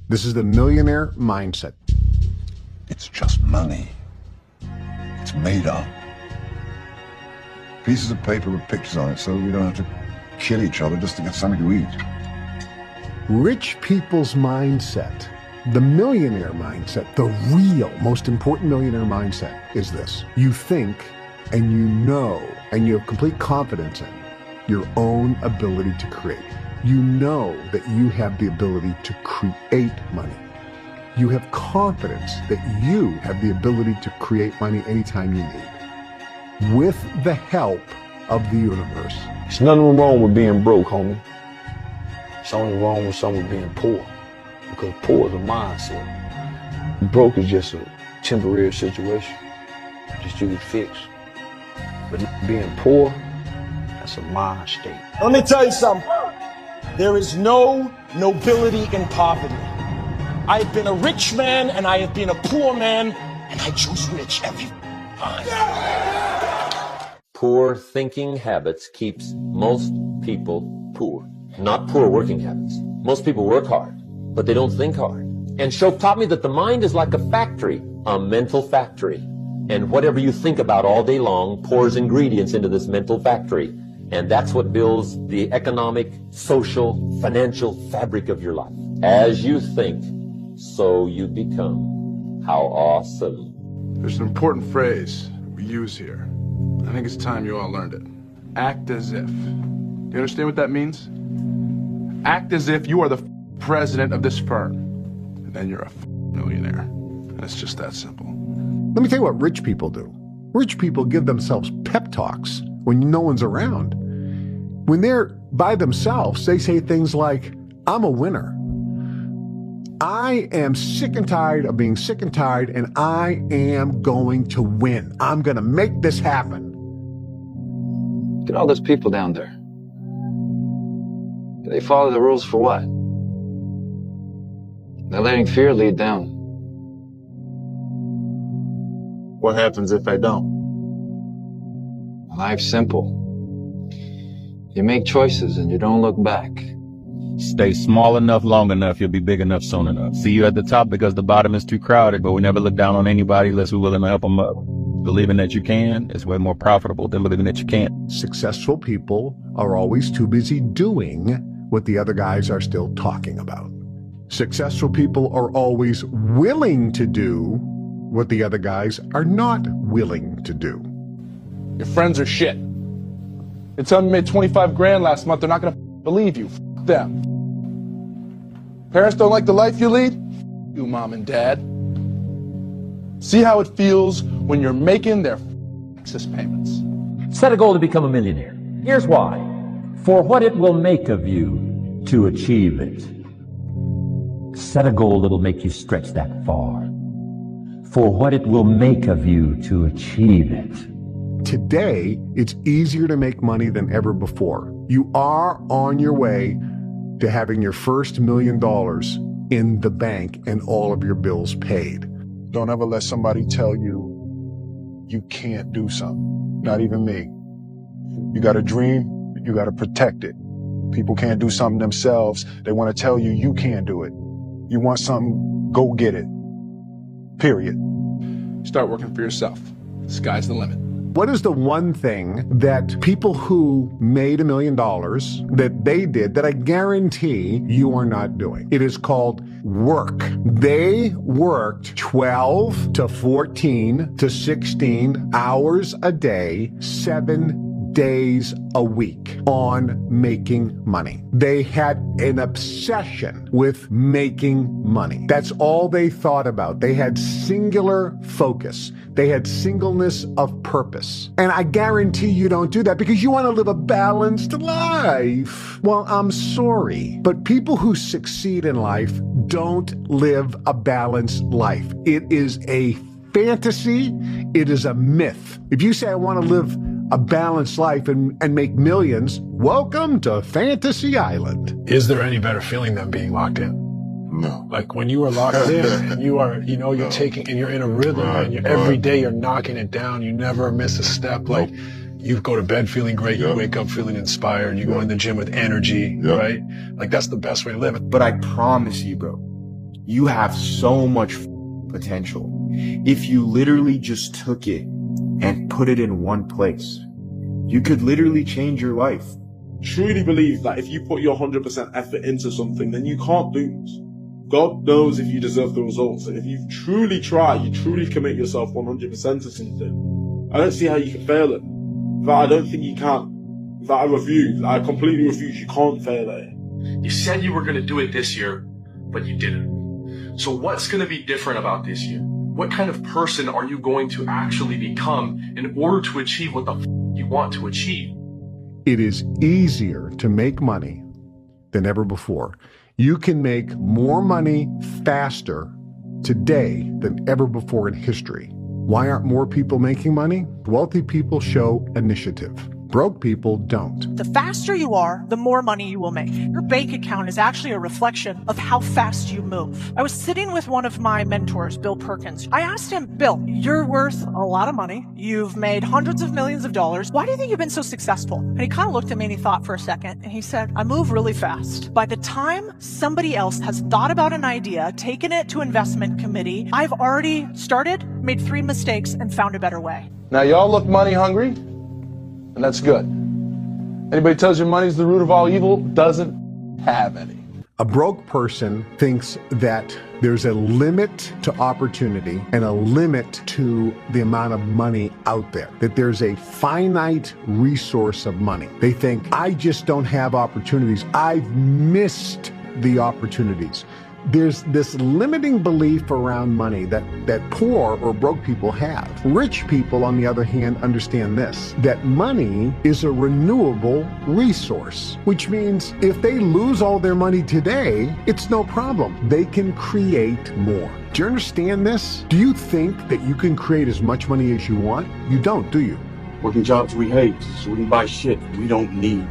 This is the Millionaire Mindset. It's just money. It's made up. Pieces of paper with pictures on it so we don't have to kill each other just to get something to eat. Rich people's mindset, the millionaire mindset, the real, most important millionaire mindset is this. You think and you know and you have complete confidence in your own ability to create. You know that you have the ability to create money. You have confidence that you have the ability to create money anytime you need, with the help of the universe. There's nothing wrong with being broke, homie. It's only wrong with someone being poor, because poor is a mindset. Broke is just a temporary situation, just you can fix. But being poor, that's a mind state. Let me tell you something. There is no nobility in poverty. I have been a rich man and I have been a poor man, and I choose rich every time. Poor thinking habits keeps most people poor. Not poor working habits. Most people work hard, but they don't think hard. And Shope taught me that the mind is like a factory, a mental factory. And whatever you think about all day long pours ingredients into this mental factory. And that's what builds the economic, social, financial fabric of your life. As you think, so you become. How awesome. There's an important phrase we use here. I think it's time you all learned it. Act as if. Do you understand what that means? Act as if you are the president of this firm, and then you're a millionaire. And it's just that simple. Let me tell you what rich people do. Rich people give themselves pep talks when no one's around. When they're by themselves, they say things like, I'm a winner. I am sick and tired of being sick and tired, and I am going to win. I'm going to make this happen. Look at all those people down there. They follow the rules for what? They're letting fear lead them. What happens if I don't? Life's simple. You make choices and you don't look back. Stay small enough, long enough, you'll be big enough soon enough. See you at the top because the bottom is too crowded, but we never look down on anybody unless we're willing to help them up. Believing that you can is way more profitable than believing that you can't. Successful people are always too busy doing what the other guys are still talking about. Successful people are always willing to do what the other guys are not willing to do. Your friends are shit. They tell me you made 25 grand last month, they're not gonna believe you. F them. Parents don't like the life you lead? You, mom and dad. See how it feels when you're making their excess payments. Set a goal to become a millionaire. Here's why. For what it will make of you to achieve it. Set a goal that'll make you stretch that far. For what it will make of you to achieve it. Today, it's easier to make money than ever before. You are on your way to having your first $1 million in the bank and all of your bills paid. Don't ever let somebody tell you you can't do something. Not even me. You got a dream, you got to protect it. People can't do something themselves. They want to tell you you can't do it. You want something, go get it. Period. Start working for yourself. Sky's the limit. What is the one thing that people who made $1 million that they did that I guarantee you are not doing? It is called work. They worked 12 to 14 to 16 hours a day, 7 days a week on making money. They had an obsession with making money. That's all they thought about. They had singular focus. They had singleness of purpose. And I guarantee you don't do that because you want to live a balanced life. Well, I'm sorry, but people who succeed in life don't live a balanced life. It is a fantasy. It is a myth. If you say, I want to live a balanced life and make millions, welcome to Fantasy Island. Is there any better feeling than being locked in? No. Like when you are locked in and you are, you're taking, and you're in a rhythm and every day you're knocking it down. You never miss a step. Like you go to bed feeling great. You wake up feeling inspired. You go in the gym with energy, right? Like that's the best way to live it. But I promise you, bro, You have so much potential. If you literally just took it and put it in one place, you could literally change your life. Truly believe that if you put your 100% effort into something, then you can't lose. God knows if you deserve the results. And if you truly try, you truly commit yourself 100% to something, I don't see how you can fail it. That I don't think you can. That I completely refuse. You can't fail it. You said you were going to do it this year, but you didn't. So what's going to be different about this year? What kind of person are you going to actually become in order to achieve what the you want to achieve? It is easier to make money than ever before. You can make more money faster today than ever before in history. Why aren't more people making money? Wealthy people show initiative. Broke people don't. The faster you are, the more money you will make. Your bank account is actually a reflection of how fast you move. I was sitting with one of my mentors, Bill Perkins. I asked him, Bill, you're worth a lot of money. You've made hundreds of millions of dollars. Why do you think you've been so successful? And he kind of looked at me and he thought for a second and he said, I move really fast. By the time somebody else has thought about an idea, taken it to investment committee, I've already started, made 3 mistakes and found a better way. Now y'all look money hungry, and that's good. Anybody tells you money's the root of all evil doesn't have any. A broke person thinks that there's a limit to opportunity and a limit to the amount of money out there, that there's a finite resource of money. They think, I just don't have opportunities. I've missed the opportunities. There's this limiting belief around money that poor or broke people have. Rich people, on the other hand, understand this, that money is a renewable resource, which means if they lose all their money today, it's no problem. They can create more. Do you understand this? Do you think that you can create as much money as you want? You don't, do you? Working jobs we hate, so we can buy shit we don't need.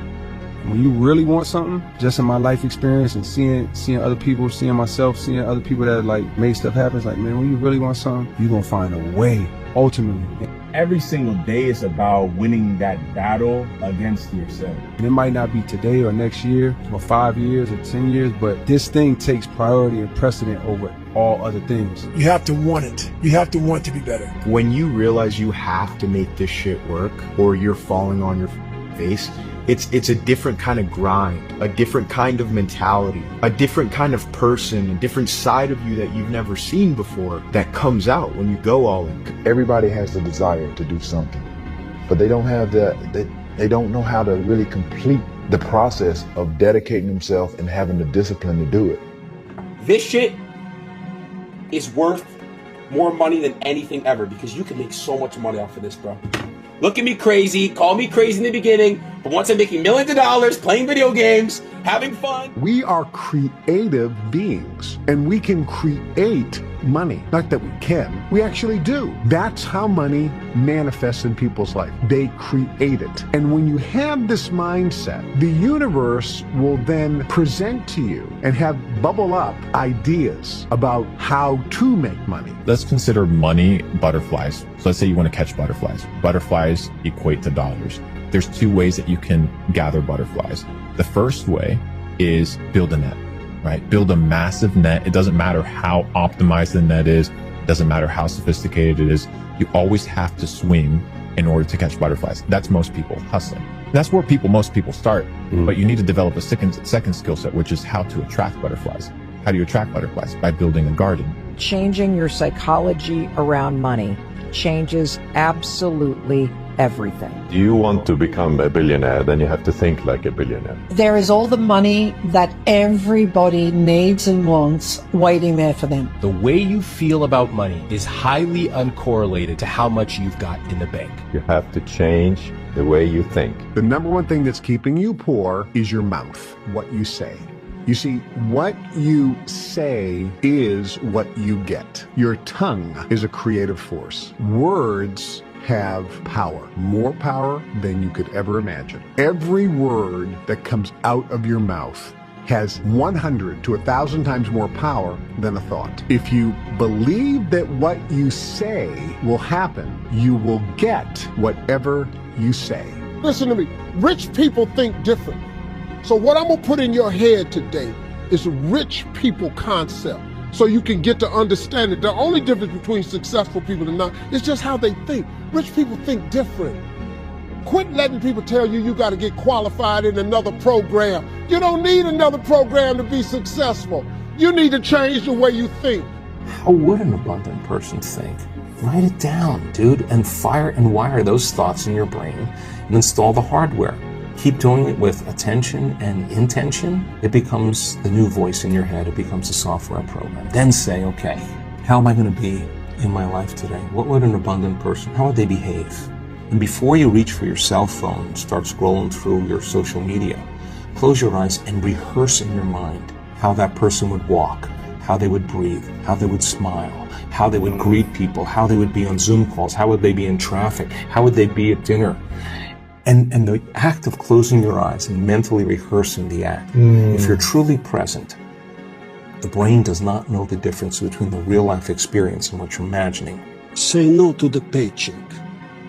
When you really want something, just in my life experience and seeing other people, seeing myself, seeing other people that like made stuff happen, it's like, man, when you really want something, you're gonna find a way, ultimately. Every single day is about winning that battle against yourself. And it might not be today or next year or 5 years or 10 years, but this thing takes priority and precedent over all other things. You have to want it. You have to want to be better. When you realize you have to make this shit work or you're falling on your face, it's a different kind of grind, a different kind of mentality, a different kind of person, a different side of you that you've never seen before that comes out when you go all in. Everybody has the desire to do something, but they don't have they don't know how to really complete the process of dedicating themselves and having the discipline to do it. This shit is worth more money than anything ever because you can make so much money off of this, bro. Look at me crazy, call me crazy in the beginning, but once I'm making millions of dollars, playing video games, having fun. We are creative beings, and we can create money. Not that we can, we actually do. That's how money manifests in people's life. They create it. And when you have this mindset, the universe will then present to you and have bubble up ideas about how to make money. Let's consider money butterflies. So let's say you want to catch butterflies. Butterflies equate to dollars. There's 2 ways that you can gather butterflies. The first way is build a net, right? Build a massive net. It doesn't matter how optimized the net is. It doesn't matter how sophisticated it is. You always have to swing in order to catch butterflies. That's most people hustling. That's where most people start. But you need to develop a second skill set, which is how to attract butterflies. How do you attract butterflies? By building a garden. Changing your psychology around money changes absolutely everything. Do you want to become a billionaire? Then you have to think like a billionaire. There is all the money that everybody needs and wants waiting there for them. The way you feel about money is highly uncorrelated to how much you've got in the bank. You have to change the way you think. The number one thing that's keeping you poor is your mouth, what you say. You see, what you say is what you get. Your tongue is a creative force. Words have power, more power than you could ever imagine. Every word that comes out of your mouth has 100 to 1,000 times more power than a thought. If you believe that what you say will happen, you will get whatever you say. Listen to me. Rich people think different. So what I'm gonna put in your head today is a rich people concept. so you can get to understand it. The only difference between successful people and not is just how they think. Rich people think different. Quit letting people tell you you got to get qualified in another program. You don't need another program to be successful. You need to change the way you think. How would an abundant person think? Write it down, dude, and fire and wire those thoughts in your brain and install the hardware. Keep doing it with attention and intention. It becomes the new voice in your head. It becomes a software program. Then say, okay, how am I going to be in my life today? What would an abundant person, how would they behave? And before you reach for your cell phone, start scrolling through your social media, close your eyes and rehearse in your mind how that person would walk, how they would breathe, how they would smile, how they would greet people, how they would be on Zoom calls, how would they be in traffic, how would they be at dinner. And the act of closing your eyes and mentally rehearsing the act, if you're truly present, the brain does not know the difference between the real life experience and what you're imagining. Say no to the paycheck.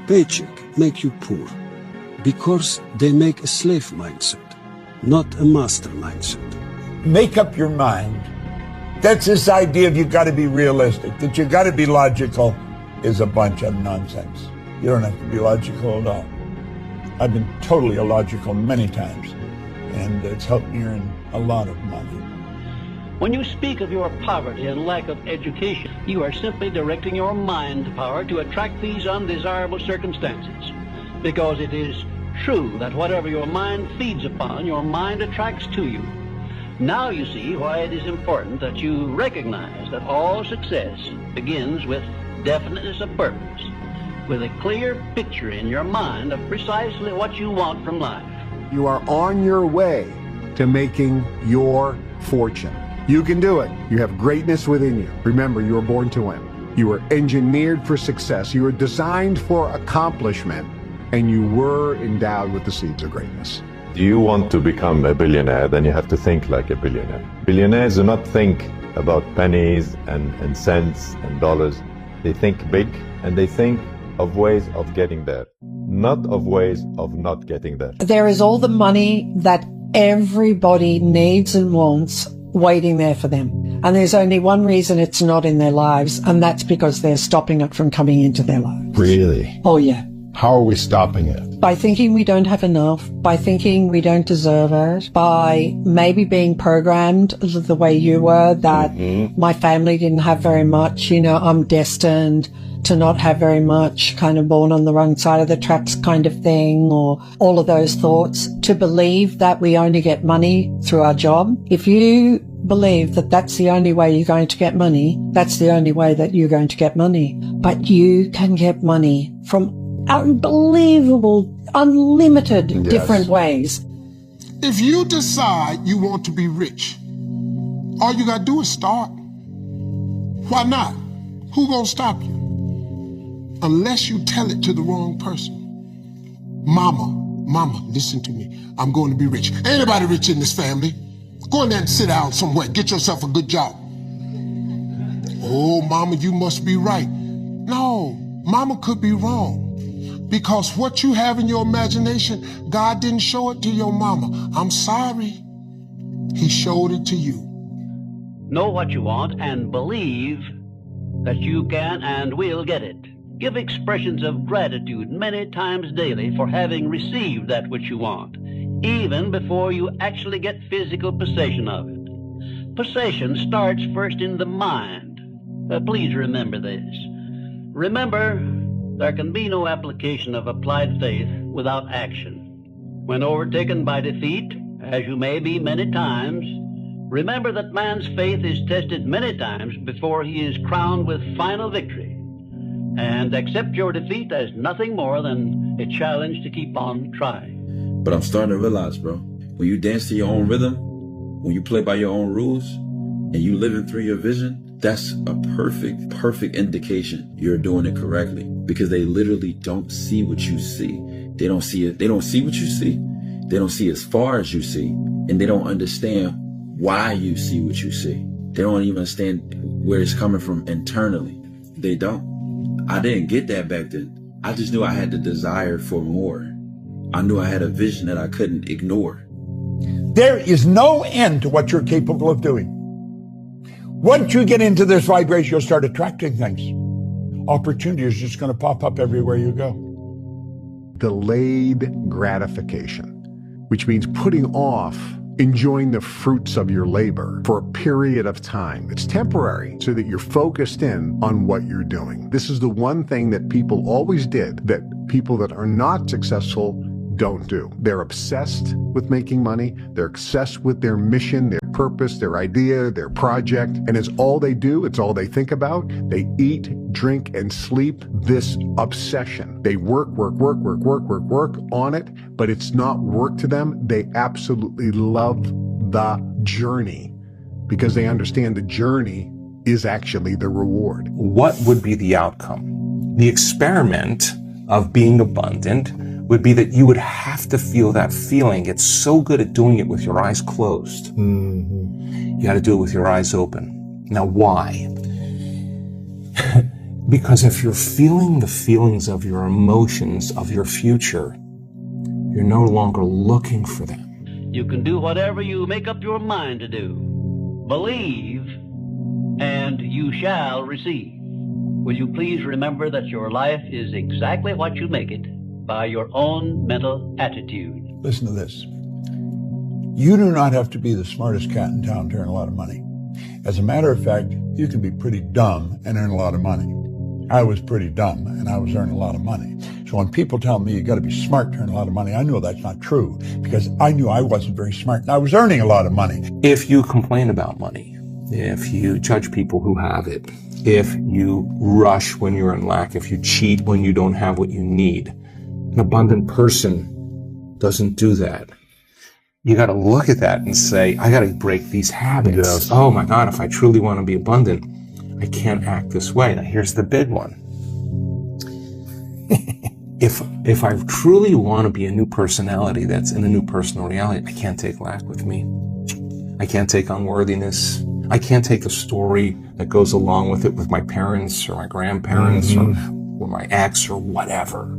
Paycheck make you poor because they make a slave mindset, not a master mindset. Make up your mind. That's this idea of you got to be realistic, that you got to be logical is a bunch of nonsense. You don't have to be logical at all. I've been totally illogical many times, and it's helped me earn a lot of money. When you speak of your poverty and lack of education, you are simply directing your mind power to attract these undesirable circumstances. Because it is true that whatever your mind feeds upon, your mind attracts to you. Now you see why it is important that you recognize that all success begins with definiteness of purpose, with a clear picture in your mind of precisely what you want from life. You are on your way to making your fortune. You can do it. You have greatness within you. Remember, you were born to win. You were engineered for success. You were designed for accomplishment, and you were endowed with the seeds of greatness. Do you want to become a billionaire? Then you have to think like a billionaire. Billionaires do not think about pennies and cents and dollars. They think big, and they think of ways of getting there, not of ways of not getting there. There is all the money that everybody needs and wants waiting there for them. And there's only one reason it's not in their lives, and that's because they're stopping it from coming into their lives. Really? Oh, yeah. How are we stopping it? By thinking we don't have enough, by thinking we don't deserve it, by maybe being programmed the way you were, that my family didn't have very much, I'm destined to not have very much, kind of born on the wrong side of the tracks kind of thing, or all of those thoughts, to believe that we only get money through our job. If you believe that that's the only way you're going to get money, that's the only way that you're going to get money. But you can get money from unbelievable, unlimited different ways. If you decide you want to be rich, all you gotta do is start. Why not? Who gonna stop you? Unless you tell it to the wrong person. Mama, listen to me. I'm going to be rich. Ain't nobody rich in this family. Go in there and sit down somewhere. Get yourself a good job. Oh, mama, you must be right. No, mama could be wrong. Because what you have in your imagination, God didn't show it to your mama. I'm sorry. He showed it to you. Know what you want and believe that you can and will get it. Give expressions of gratitude many times daily for having received that which you want, even before you actually get physical possession of it. Possession starts first in the mind. Please remember this. Remember, there can be no application of applied faith without action. When overtaken by defeat, as you may be many times, remember that man's faith is tested many times before he is crowned with final victory. And accept your defeat as nothing more than a challenge to keep on trying. But I'm starting to realize, bro, when you dance to your own rhythm, when you play by your own rules, and you living through your vision, that's a perfect indication you're doing it correctly. Because they literally don't see what you see. They don't see it. They don't see what you see. They don't see as far as you see. And they don't understand why you see what you see. They don't even understand where it's coming from internally. They don't. I didn't get that back then. I just knew I had the desire for more. I knew I had a vision that I couldn't ignore. There is no end to what you're capable of doing. Once you get into this vibration, you'll start attracting things. Opportunity is just going to pop up everywhere you go. Delayed gratification, which means putting off enjoying the fruits of your labor for a period of time. It's temporary so that you're focused in on what you're doing. This is the one thing that people always did that people that are not successful don't do. They're obsessed with making money. They're obsessed with their mission, their purpose, their idea, their project, and it's all they do. It's all they think about. They eat, drink, and sleep this obsession. They work on it, but it's not work to them. They absolutely love the journey because they understand the journey is actually the reward. What would be the outcome? The experiment of being abundant would be that you would have to feel that feeling. It's so good at doing it with your eyes closed. You got to do it with your eyes open. Now, why? Because if you're feeling the feelings of your emotions, of your future, you're no longer looking for them. You can do whatever you make up your mind to do. Believe, and you shall receive. Will you please remember that your life is exactly what you make it by your own mental attitude. Listen to this. You do not have to be the smartest cat in town to earn a lot of money. As a matter of fact, you can be pretty dumb and earn a lot of money. I was pretty dumb and I was earning a lot of money. So when people tell me you got to be smart to earn a lot of money, I know that's not true because I knew I wasn't very smart and I was earning a lot of money. If you complain about money, if you judge people who have it, if you rush when you're in lack, if you cheat when you don't have what you need, an abundant person doesn't do that. You got to look at that and say, I got to break these habits. Yes. Oh my God, if I truly want to be abundant, I can't act this way. Now here's the big one. If I truly want to be a new personality that's in a new personal reality, I can't take lack with me. I can't take unworthiness. I can't take the story that goes along with it with my parents or my grandparents or my ex or whatever.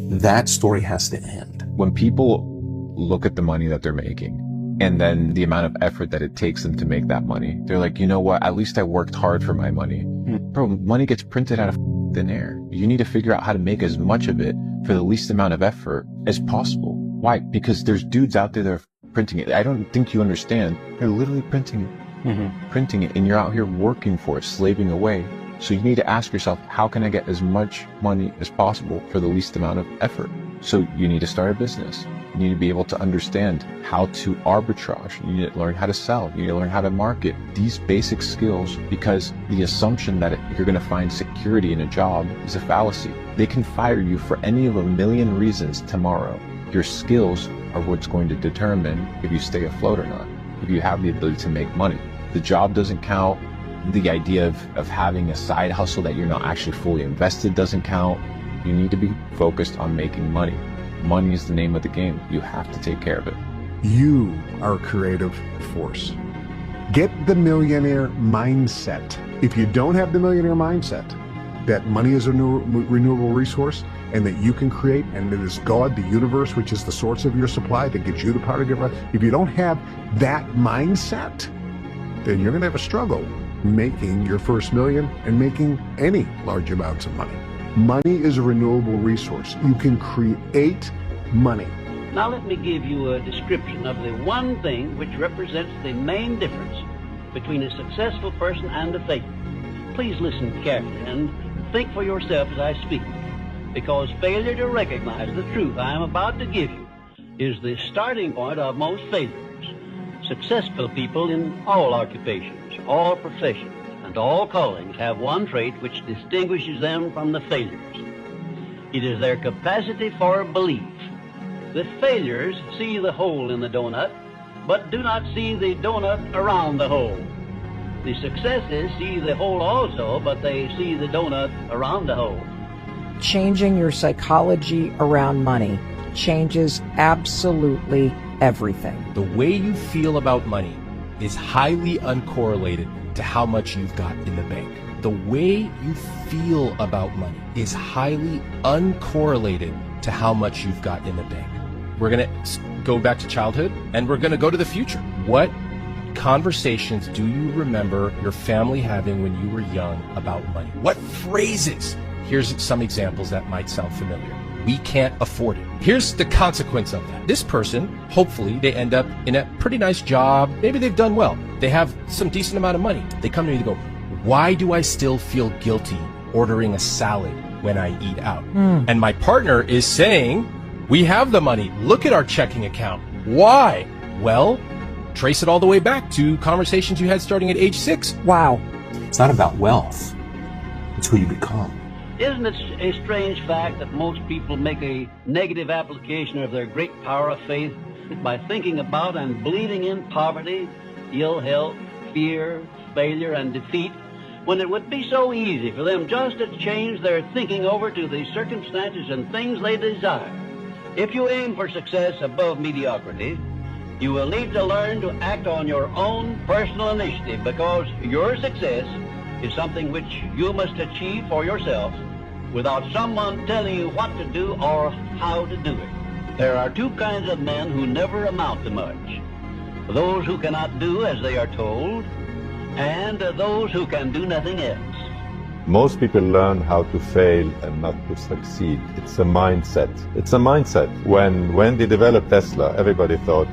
That story has to end. When people look at the money that they're making and then the amount of effort that it takes them to make that money, they're like, you know what? At least I worked hard for my money. Bro, money gets printed out of thin air. You need to figure out how to make as much of it for the least amount of effort as possible. Why? Because there's dudes out there that are printing it. I don't think you understand. They're literally printing it, printing it, and you're out here working for it, slaving away. So you need to ask yourself, how can I get as much money as possible for the least amount of effort? So you need to start a business. You need to be able to understand how to arbitrage. You need to learn how to sell. You need to learn how to market. These basic skills, because the assumption that you're going to find security in a job is a fallacy. They can fire you for any of a million reasons tomorrow. Your skills are what's going to determine if you stay afloat or not, if you have the ability to make money. The job doesn't count. The idea of having a side hustle that you're not actually fully invested doesn't count. You need to be focused on making money. Money is the name of the game. You have to take care of it. You are a creative force. Get the millionaire mindset. If you don't have the millionaire mindset, that money is a renewable resource and that you can create, and it is God, the universe, which is the source of your supply that gives you the power to give. If you don't have that mindset, then you're going to have a struggle making your first million and making any large amounts of money. Money is a renewable resource. You can create money. Now let me give you a description of the one thing which represents the main difference between a successful person and a failure. Please listen carefully and think for yourself as I speak, because failure to recognize the truth I am about to give you is the starting point of most failures. Successful people in all occupations, all professions, and all callings have one trait which distinguishes them from the failures. It is their capacity for belief. The failures see the hole in the donut, but do not see the donut around the hole. The successes see the hole also, but they see the donut around the hole. Changing your psychology around money changes absolutely everything. The way you feel about money is highly uncorrelated to how much you've got in the bank. The way you feel about money is highly uncorrelated to how much you've got in the bank. We're going to go back to childhood and we're going to go to the future. What What conversations do you remember your family having when you were young about money? What phrases? Here's some examples that might sound familiar. We can't afford it. Here's the consequence of that. This person, hopefully, they end up in a pretty nice job. Maybe they've done well. They have some decent amount of money. They come to me and go, why do I still feel guilty ordering a salad when I eat out? And my partner is saying, we have the money. Look at our checking account. Why? Well, trace it all the way back to conversations you had starting at age 6. Wow. It's not about wealth. It's who you become. Isn't it a strange fact that most people make a negative application of their great power of faith by thinking about and believing in poverty, ill health, fear, failure, and defeat, when it would be so easy for them just to change their thinking over to the circumstances and things they desire? If you aim for success above mediocrity, you will need to learn to act on your own personal initiative, because your success is something which you must achieve for yourself without someone telling you what to do or how to do it. There are two kinds of men who never amount to much: those who cannot do as they are told, and those who can do nothing else. Most people learn how to fail and not to succeed. It's a mindset. It's a mindset. When they developed Tesla, everybody thought,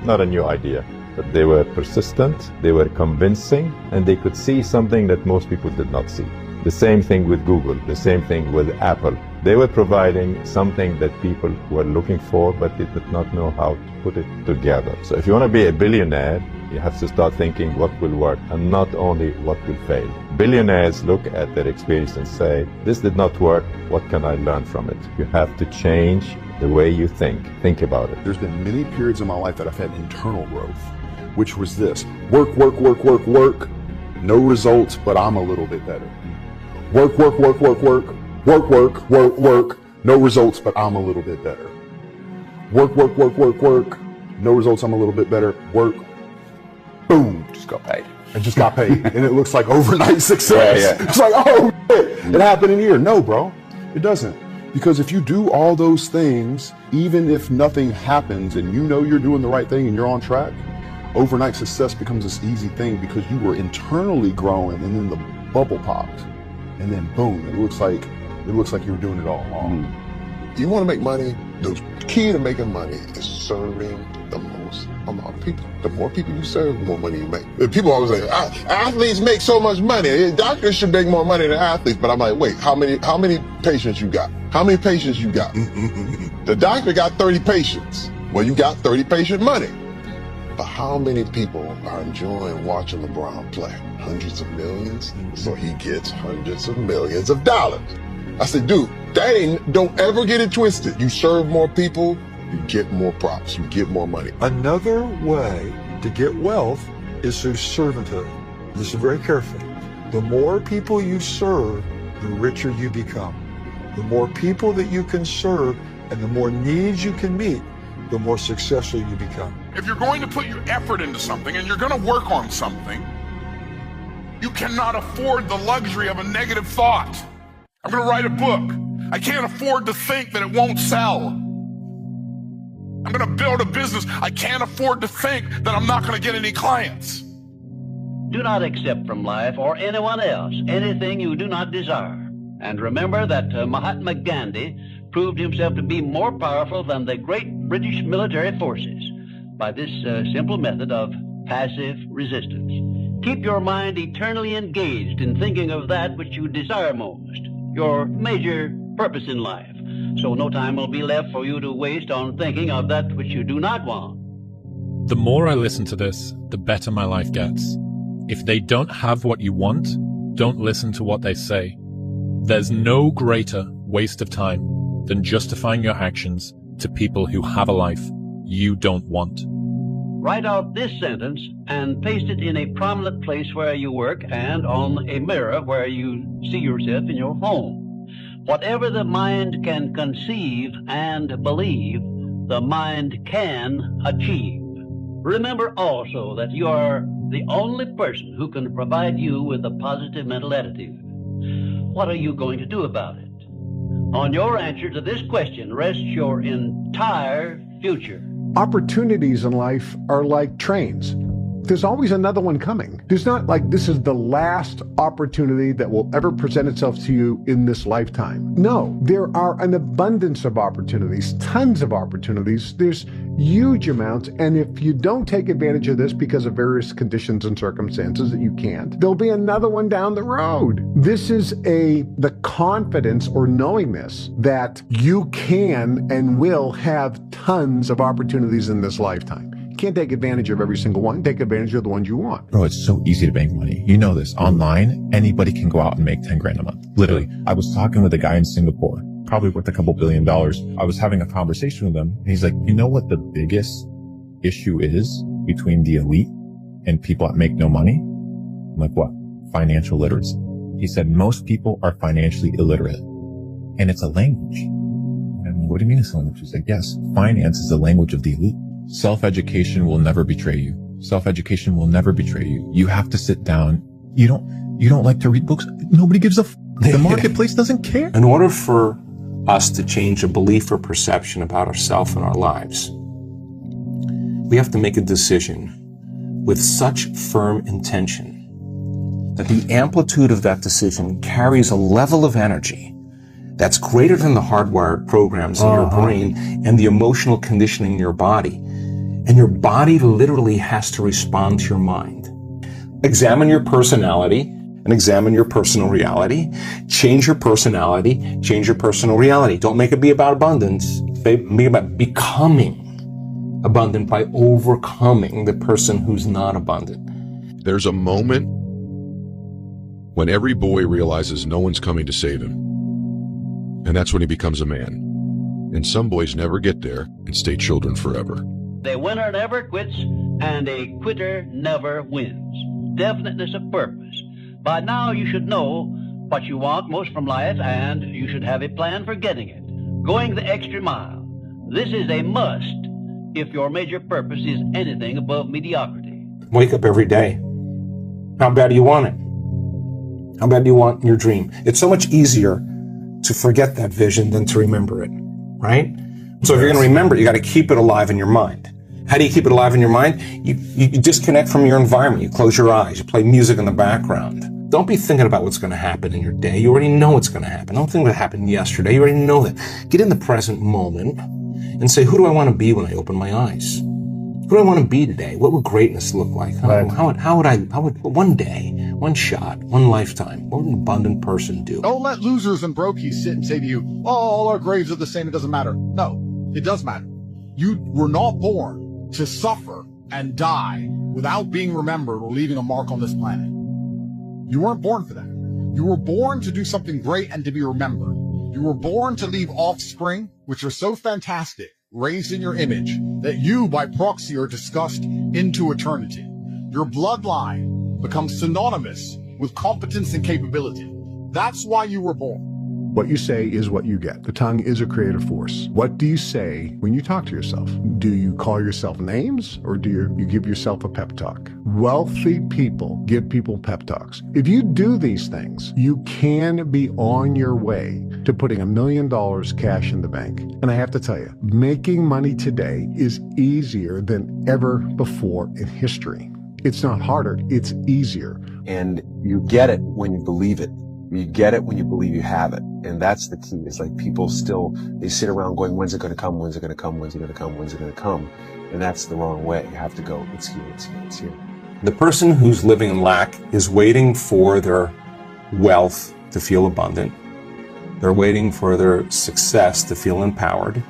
not a new idea. But they were persistent, they were convincing, and they could see something that most people did not see. The same thing with Google, the same thing with Apple. They were providing something that people were looking for, but they did not know how to put it together. So if you want to be a billionaire, you have to start thinking what will work and not only what will fail. Billionaires look at their experience and say, this did not work, what can I learn from it? You have to change the way you think. Think about it. There's been many periods in my life that I've had internal growth, which was this: work, work, work, work, work, no results, but I'm a little bit better. Work, work, work, work, work, work, work, work, work, no results, but I'm a little bit better. Work, work, work, work, work, no results, I'm a little bit better. Work, boom, just got paid. I just got paid. And it looks like overnight success. Yeah. It's like, oh, shit, it happened in a year. No, bro, it doesn't. Because if you do all those things, even if nothing happens and you know you're doing the right thing and you're on track, overnight success becomes this easy thing because you were internally growing and then the bubble popped. And then boom, it looks like you were doing it all along. You want to make money, the key to making money is serving the most amount of people. The more people you serve, the more money you make. People always say, athletes make so much money. Doctors should make more money than athletes. But I'm like, wait, how many patients you got? How many patients you got? The doctor got 30 patients. Well, you got 30 patient money. But how many people are enjoying watching LeBron play? Hundreds of millions? So he gets hundreds of millions of dollars. I said, dude, don't ever get it twisted. You serve more people, you get more props, you get more money. Another way to get wealth is through servanthood. Listen very carefully. The more people you serve, the richer you become. The more people that you can serve and the more needs you can meet, the more successful you become. If you're going to put your effort into something and you're going to work on something, you cannot afford the luxury of a negative thought. I'm going to write a book. I can't afford to think that it won't sell. I'm going to build a business. I can't afford to think that I'm not going to get any clients. Do not accept from life or anyone else anything you do not desire. And remember that Mahatma Gandhi proved himself to be more powerful than the great British military forces by this simple method of passive resistance. Keep your mind eternally engaged in thinking of that which you desire most, your major purpose in life, so no time will be left for you to waste on thinking of that which you do not want. The more I listen to this, the better my life gets. If they don't have what you want, don't listen to what they say. There's no greater waste of time than justifying your actions to people who have a life you don't want. Write out this sentence and paste it in a prominent place where you work and on a mirror where you see yourself in your home. Whatever the mind can conceive and believe, the mind can achieve. Remember also that you are the only person who can provide you with a positive mental attitude. What are you going to do about it? On your answer to this question rests your entire future. Opportunities in life are like trains. there's always another one coming. There's not like this is the last opportunity that will ever present itself to you in this lifetime. No, there are an abundance of opportunities, tons of opportunities. There's huge amounts. And if you don't take advantage of this because of various conditions and circumstances that you can't, there'll be another one down the road. This is the confidence or knowingness that you can and will have tons of opportunities in this lifetime. You can't take advantage of every single one. Take advantage of the ones you want. Bro, it's so easy to make money. You know this. Online, anybody can go out and make 10 grand a month. Literally. I was talking with a guy in Singapore, probably worth a couple $1 billion. I was having a conversation with him. And he's like, you know what the biggest issue is between the elite and people that make no money? I'm like, what? Financial literacy. He said, most people are financially illiterate. And it's a language. And what do you mean it's a language? He's like, yes, finance is the language of the elite. Self-education will never betray you. Self-education will never betray you. You have to sit down. You don't like to read books. Nobody gives a the marketplace doesn't care. In order for us to change a belief or perception about ourselves and our lives, we have to make a decision with such firm intention that the amplitude of that decision carries a level of energy that's greater than the hardwired programs in your brain and the emotional conditioning in your body. And your body literally has to respond to your mind. Examine your personality and examine your personal reality. Change your personality, change your personal reality. Don't make it be about abundance. Make it about becoming abundant by overcoming the person who's not abundant. There's a moment when every boy realizes no one's coming to save him. And that's when he becomes a man. And some boys never get there and stay children forever. A winner never quits, and a quitter never wins. Definiteness of purpose. By now you should know what you want most from life, and you should have a plan for getting it. Going the extra mile. This is a must if your major purpose is anything above mediocrity. Wake up every day. How bad do you want it? How bad do you want your dream? It's so much easier to forget that vision than to remember it, right? So if you're going to remember it, you got to keep it alive in your mind. How do you keep it alive in your mind? You disconnect from your environment. You close your eyes. You play music in the background. Don't be thinking about what's going to happen in your day. You already know what's going to happen. Don't think what happened yesterday. You already know that. Get in the present moment and say, who do I want to be when I open my eyes? Who do I want to be today? What would greatness look like? How would one day, one shot, one lifetime, what would an abundant person do? Don't let losers and brokies sit and say to you, oh, all our graves are the same, it doesn't matter. No, it does matter. You were not born to suffer and die without being remembered or leaving a mark on this planet. You weren't born for that. You were born to do something great and to be remembered. You were born to leave offspring, which are so fantastic, raised in your image, that you, by proxy, are discussed into eternity. Your bloodline becomes synonymous with competence and capability. That's why you were born. What you say is what you get. The tongue is a creative force. What do you say when you talk to yourself? Do you call yourself names, or do you give yourself a pep talk? Wealthy people give people pep talks. If you do these things, you can be on your way to putting $1 million cash in the bank. And I have to tell you, making money today is easier than ever before in history. It's not harder, it's easier. And you get it when you believe it. You get it when you believe you have it. And that's the key. It's like people still, they sit around going, when's it going to come? When's it going to come? When's it going to come? When's it going to come? And that's the wrong way. You have to go, it's here, it's here, it's here. The person who's living in lack is waiting for their wealth to feel abundant. They're waiting for their success to feel empowered.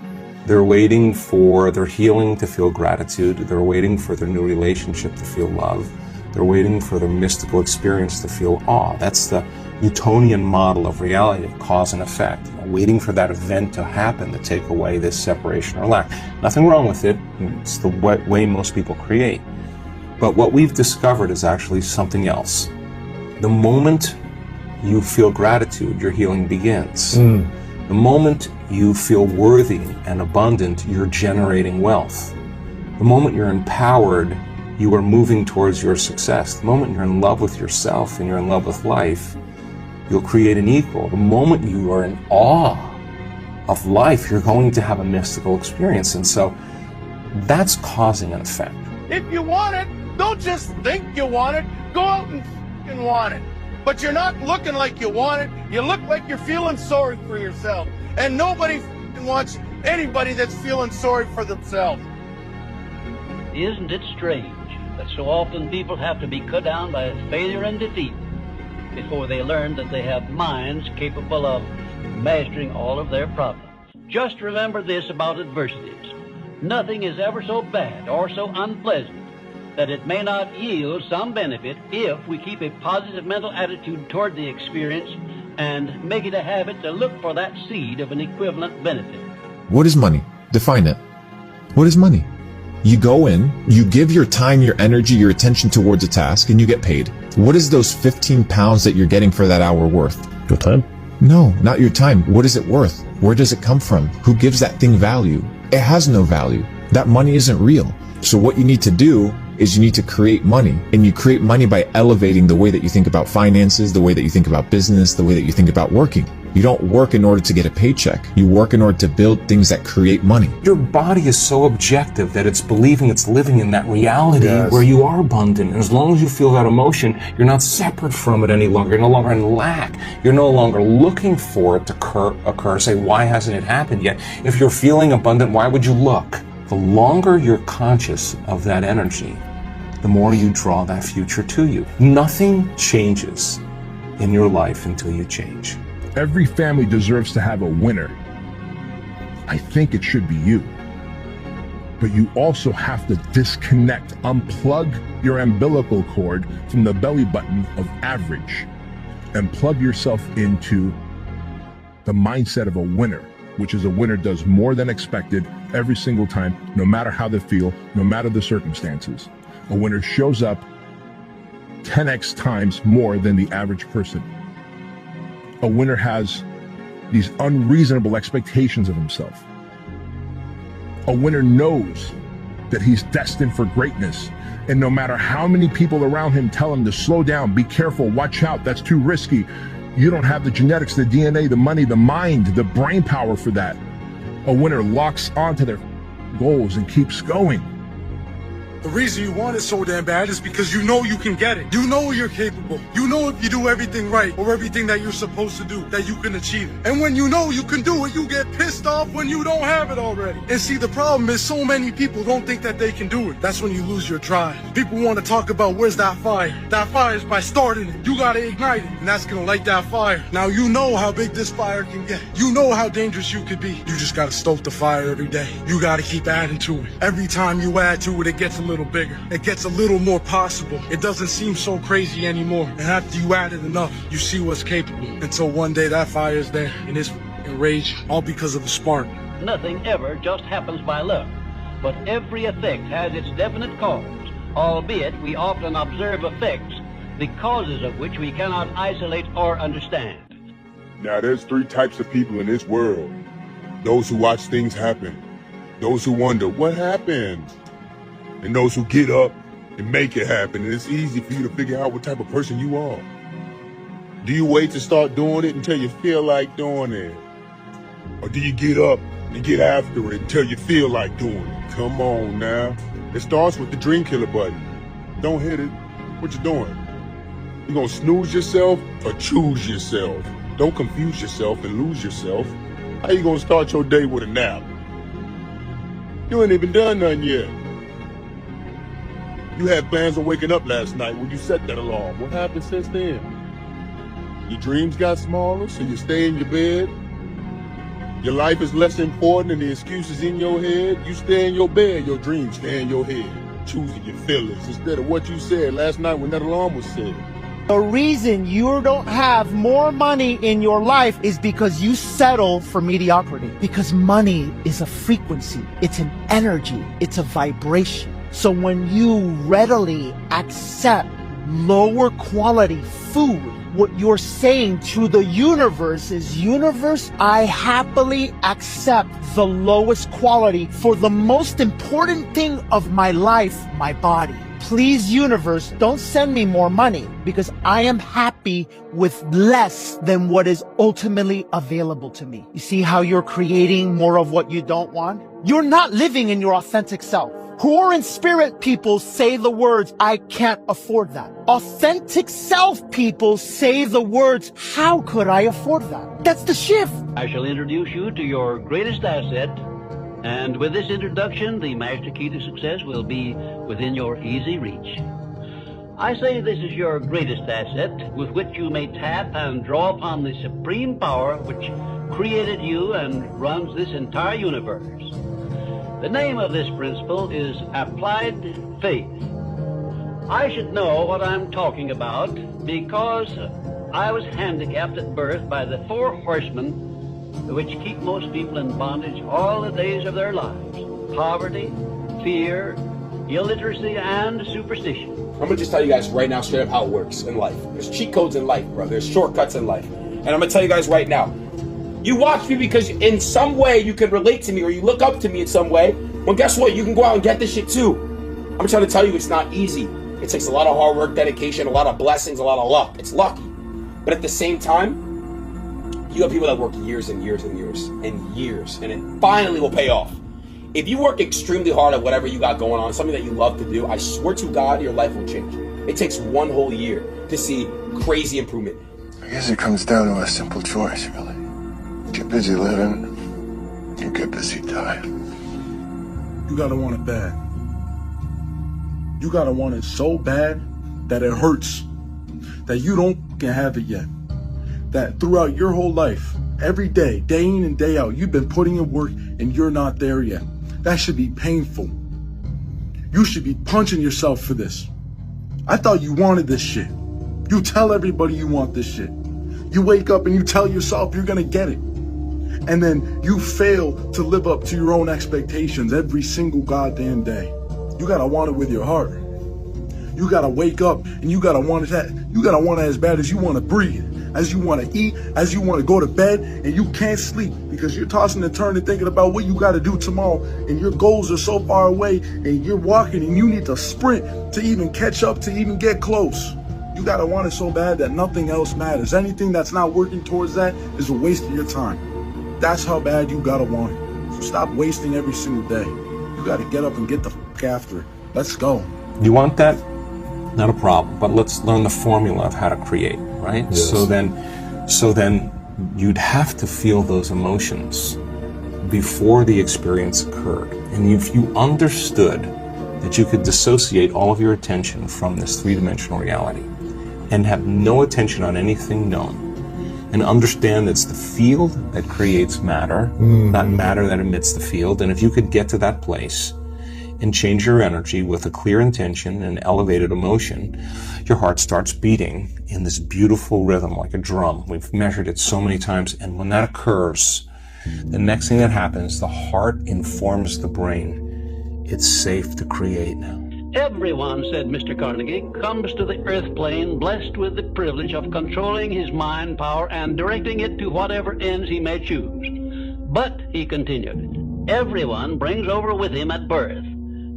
They're waiting for their healing to feel gratitude. They're waiting for their new relationship to feel love. They're waiting for their mystical experience to feel awe. That's the Newtonian model of reality, of cause and effect. Waiting for that event to happen to take away this separation or lack. Nothing wrong with it. It's the way most people create. But what we've discovered is actually something else. The moment you feel gratitude, your healing begins. The moment you feel worthy and abundant, you're generating wealth. The moment you're empowered, you are moving towards your success. The moment you're in love with yourself and you're in love with life, you'll create an equal. The moment you are in awe of life, you're going to have a mystical experience. And so that's causing an effect. If you want it, Don't just think you want it. Go out and f***ing want it. But you're not looking like you want it. You look like you're feeling sorry for yourself. And nobody f***ing wants anybody that's feeling sorry for themselves. Isn't it strange that so often people have to be cut down by failure and defeat before they learn that they have minds capable of mastering all of their problems? Just remember this about adversities. Nothing is ever so bad or so unpleasant that it may not yield some benefit if we keep a positive mental attitude toward the experience and make it a habit to look for that seed of an equivalent benefit. What is money? Define it. What is money? You go in, you give your time, your energy, your attention towards a task, and you get paid. What is those 15 pounds that you're getting for that hour worth? Your time? No, not your time. What is it worth? Where does it come from? Who gives that thing value? It has no value. That money isn't real. So what you need to do is you need to create money, and you create money by elevating the way that you think about finances, the way that you think about business, the way that you think about working. You don't work in order to get a paycheck. You work in order to build things that create money. Your body is so objective that it's believing it's living in that reality where you are abundant. And as long as you feel that emotion, you're not separate from it any longer. You're no longer in lack. You're no longer looking for it to occur. Say, why hasn't it happened yet? If you're feeling abundant, why would you look? The longer you're conscious of that energy, the more you draw that future to you. Nothing changes in your life until you change. Every family deserves to have a winner. I think it should be you. But you also have to disconnect, unplug your umbilical cord from the belly button of average and plug yourself into the mindset of a winner, which is a winner does more than expected every single time, no matter how they feel, no matter the circumstances. A winner shows up 10x times more than the average person. A winner has these unreasonable expectations of himself. A winner knows that he's destined for greatness, and no matter how many people around him tell him to slow down, be careful, watch out, that's too risky, you don't have the genetics, the DNA, the money, the mind, the brain power for that. A winner locks onto their goals and keeps going. The reason you want it so damn bad is because you know you can get it. You know you're capable. You know if you do everything right or everything that you're supposed to do, that you can achieve it. And when you know you can do it, you get pissed off when you don't have it already. And see, the problem is so many people don't think that they can do it. That's when you lose your drive. People want to talk about where's that fire. That fire is by starting it. You gotta ignite it, and that's gonna light that fire. Now you know how big this fire can get. You know how dangerous you could be. You just gotta stoke the fire every day. You gotta keep adding to it. Every time you add to it, it gets a little bigger. It gets a little more possible. It doesn't seem so crazy anymore. And after you add it enough, you see what's capable. Until one day that fire is there and it's rage, all because of a spark. Nothing ever just happens by luck, but every effect has its definite cause, albeit we often observe effects, the causes of which we cannot isolate or understand. Now there's three types of people in this world. Those who watch things happen, those who wonder what happened, and those who get up and make it happen. And it's easy for you to figure out what type of person you are. Do you wait to start doing it until you feel like doing it? Or do you get up and get after it until you feel like doing it? Come on now. It starts with the dream killer button. Don't hit it. What you doing? You gonna snooze yourself or choose yourself? Don't confuse yourself and lose yourself. How you gonna start your day with a nap? You ain't even done nothing yet. You had plans on waking up last night when you set that alarm. What happened since then? Your dreams got smaller, so you stay in your bed. Your life is less important than the excuses in your head. You stay in your bed, your dreams stay in your head. Choosing your feelings instead of what you said last night when that alarm was set. The reason you don't have more money in your life is because you settle for mediocrity. Because money is a frequency, it's an energy, it's a vibration. So when you readily accept lower quality food, what you're saying to the universe is, universe, I happily accept the lowest quality for the most important thing of my life, my body. Please, universe, don't send me more money because I am happy with less than what is ultimately available to me. You see how you're creating more of what you don't want? You're not living in your authentic self. Poor in spirit people say the words, I can't afford that. Authentic self people say the words, how could I afford that? That's the shift. I shall introduce you to your greatest asset, and with this introduction, the master key to success will be within your easy reach. I say this is your greatest asset with which you may tap and draw upon the supreme power which created you and runs this entire universe. The name of this principle is applied faith. I should know what I'm talking about because I was handicapped at birth by the 4 horsemen which keep most people in bondage all the days of their lives: poverty, fear, illiteracy, and superstition. I'm gonna just tell you guys right now straight up how it works in life. There's cheat codes in life, bro. There's shortcuts in life. And I'm gonna tell you guys right now, you watch me because in some way you can relate to me or you look up to me in some way. Well, guess what? You can go out and get this shit too. I'm trying to tell you it's not easy. It takes a lot of hard work, dedication, a lot of blessings, a lot of luck. It's lucky. But at the same time, you have people that work years and years and years and years, and it finally will pay off. If you work extremely hard at whatever you got going on, something that you love to do, I swear to God, your life will change. It takes 1 whole year to see crazy improvement. I guess it comes down to a simple choice, really. Get busy living, you get busy dying. You gotta want it bad. You gotta want it so bad that it hurts, that you don't can have it yet. That throughout your whole life, every day, day in and day out, you've been putting in work and you're not there yet. That should be painful. You should be punching yourself for this. I thought you wanted this shit. You tell everybody you want this shit. You wake up and you tell yourself you're gonna get it. And then you fail to live up to your own expectations every single goddamn day. You gotta want it with your heart. You gotta wake up and you gotta want it. You gotta want it as bad as you wanna breathe, as you wanna eat, as you wanna go to bed, and you can't sleep because you're tossing and turning thinking about what you gotta do tomorrow, and your goals are so far away, and you're walking and you need to sprint to even catch up, to even get close. You gotta want it so bad that nothing else matters. Anything that's not working towards that is a waste of your time. That's how bad you gotta want it. So stop wasting every single day. You gotta get up and get the fuck after it. Let's go. You want that? Not a problem, but let's learn the formula of how to create, right? Yes. So then you'd have to feel those emotions before the experience occurred. And if you understood that you could dissociate all of your attention from this 3-dimensional reality and have no attention on anything known, and understand it's the field that creates matter, not matter that emits the field, and if you could get to that place and change your energy with a clear intention and elevated emotion, your heart starts beating in this beautiful rhythm like a drum. We've measured it so many times, and when that occurs, the next thing that happens, the heart informs the brain. It's safe to create now. Everyone, said Mr. Carnegie, comes to the earth plane blessed with the privilege of controlling his mind power and directing it to whatever ends he may choose. But, he continued, everyone brings over with him at birth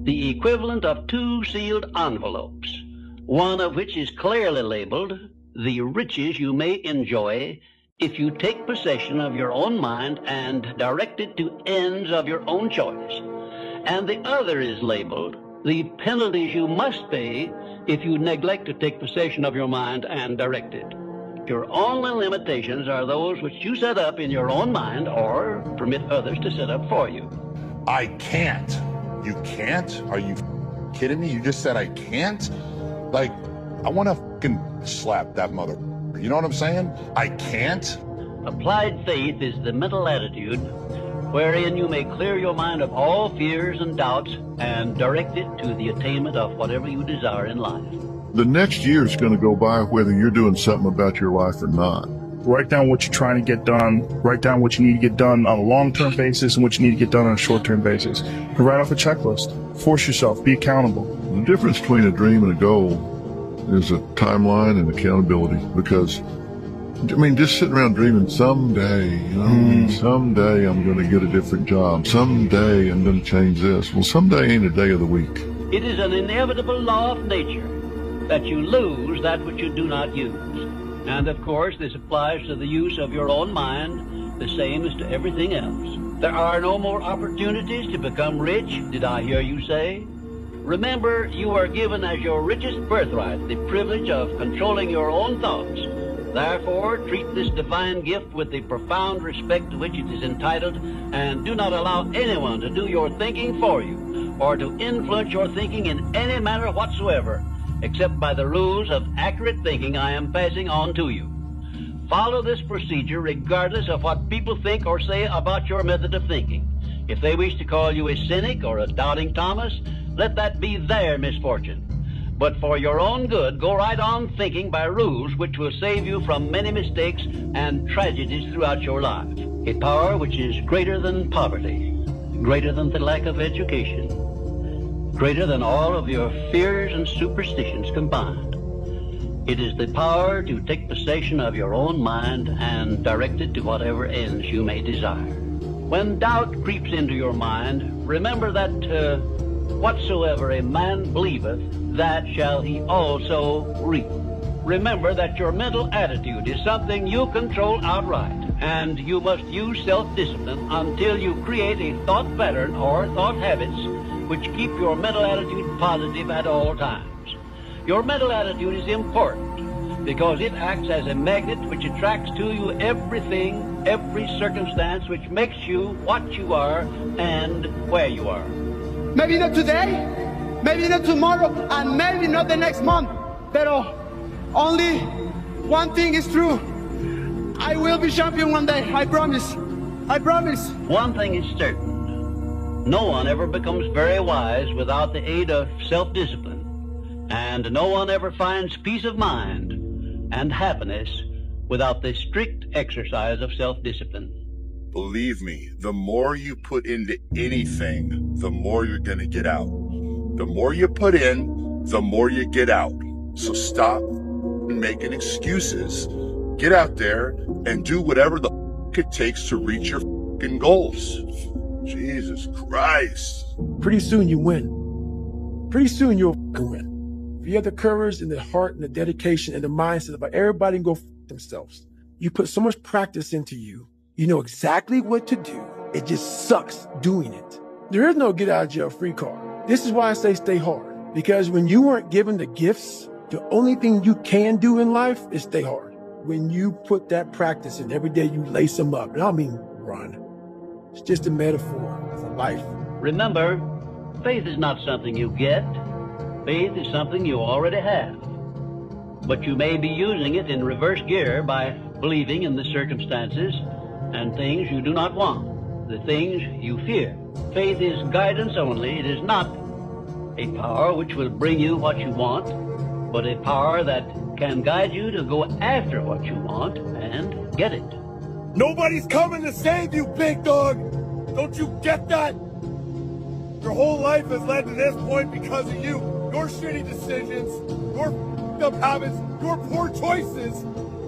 the equivalent of 2 sealed envelopes, one of which is clearly labeled, the riches you may enjoy if you take possession of your own mind and direct it to ends of your own choice, and the other is labeled, the penalties you must pay if you neglect to take possession of your mind and direct it. Your only limitations are those which you set up in your own mind or permit others to set up for you. I can't. You can't? Are you kidding me? You just said I can't? Like, I want to fucking slap that mother. You know what I'm saying? I can't? Applied faith is the mental attitude wherein you may clear your mind of all fears and doubts and direct it to the attainment of whatever you desire in life. The next year is going to go by whether you're doing something about your life or not. Write down what you're trying to get done. Write down what you need to get done on a long-term basis and what you need to get done on a short-term basis. And write off a checklist. Force yourself. Be accountable. The difference between a dream and a goal is a timeline and accountability. Because, I mean, just sitting around dreaming someday, someday I'm going to get a different job. Someday I'm going to change this. Well, someday ain't a day of the week. It is an inevitable law of nature that you lose that which you do not use. And of course, this applies to the use of your own mind, the same as to everything else. There are no more opportunities to become rich, did I hear you say? Remember, you are given as your richest birthright the privilege of controlling your own thoughts. Therefore, treat this divine gift with the profound respect to which it is entitled, and do not allow anyone to do your thinking for you, or to influence your thinking in any manner whatsoever, except by the rules of accurate thinking I am passing on to you. Follow this procedure regardless of what people think or say about your method of thinking. If they wish to call you a cynic or a doubting Thomas, let that be their misfortune. But for your own good, go right on thinking by rules which will save you from many mistakes and tragedies throughout your life. A power which is greater than poverty, greater than the lack of education, greater than all of your fears and superstitions combined. It is the power to take possession of your own mind and direct it to whatever ends you may desire. When doubt creeps into your mind, remember that whatsoever a man believeth, that shall he also reap. Remember that your mental attitude is something you control outright, and you must use self-discipline until you create a thought pattern or thought habits which keep your mental attitude positive at all times. Your mental attitude is important because it acts as a magnet which attracts to you everything, every circumstance which makes you what you are and where you are. Maybe not today, maybe not tomorrow, and maybe not the next month. But only one thing is true. I will be champion one day, I promise. I promise. One thing is certain. No one ever becomes very wise without the aid of self-discipline. And no one ever finds peace of mind and happiness without the strict exercise of self-discipline. Believe me, the more you put into anything, the more you're going to get out. The more you put in, the more you get out. So stop making excuses. Get out there and do whatever the it takes to reach your goals. Jesus Christ. Pretty soon you win. Pretty soon you'll win. If you have the courage and the heart and the dedication and the mindset about everybody can go themselves, you put so much practice into you, you know exactly what to do. It just sucks doing it. There is no get out of jail free card. This is why I say stay hard. Because when you weren't given the gifts, the only thing you can do in life is stay hard. When you put that practice in, every day you lace them up. And I don't mean run. It's just a metaphor for life. Remember, faith is not something you get. Faith is something you already have. But you may be using it in reverse gear by believing in the circumstances and things you do not want, the things you fear. Faith is guidance only. It is not a power which will bring you what you want, but a power that can guide you to go after what you want and get it. Nobody's coming to save you, big dog. Don't you get that? Your whole life has led to this point because of you. Your shitty decisions, your f***ed up habits, your poor choices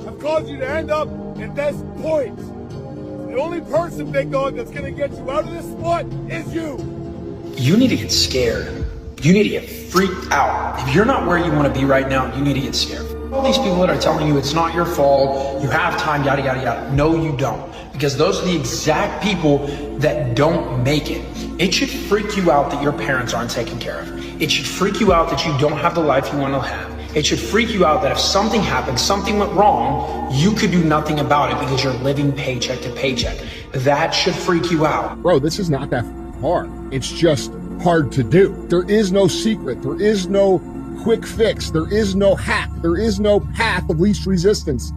have caused you to end up at this point. The only person, big dog, that's gonna get you out of this spot is you. You need to get scared. You need to get freaked out. If you're not where you want to be right now, you need to get scared. All these people that are telling you it's not your fault, you have time, yada, yada, yada. No, you don't. Because those are the exact people that don't make it. It should freak you out that your parents aren't taken care of. It should freak you out that you don't have the life you want to have. It should freak you out that if something happened, something went wrong, you could do nothing about it because you're living paycheck to paycheck. That should freak you out. Bro, this is not that hard. It's just hard to do. There is no secret. There is no quick fix. There is no hack. There is no path of least resistance.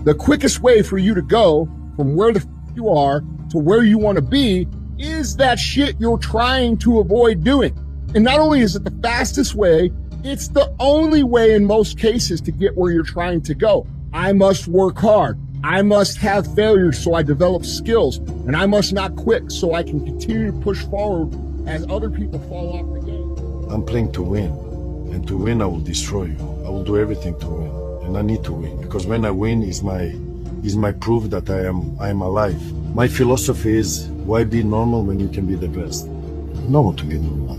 The quickest way for you to go from where the you are to where you want to be is that shit you're trying to avoid doing. And not only is it the fastest way, it's the only way in most cases to get where you're trying to go. I must work hard. I must have failures so I develop skills. And I must not quit so I can continue to push forward as other people fall off the game. I'm playing to win. And to win, I will destroy you. I will do everything to win. And I need to win. Because when I win is my proof that I am alive. My philosophy is, why be normal when you can be the best? No one to be normal.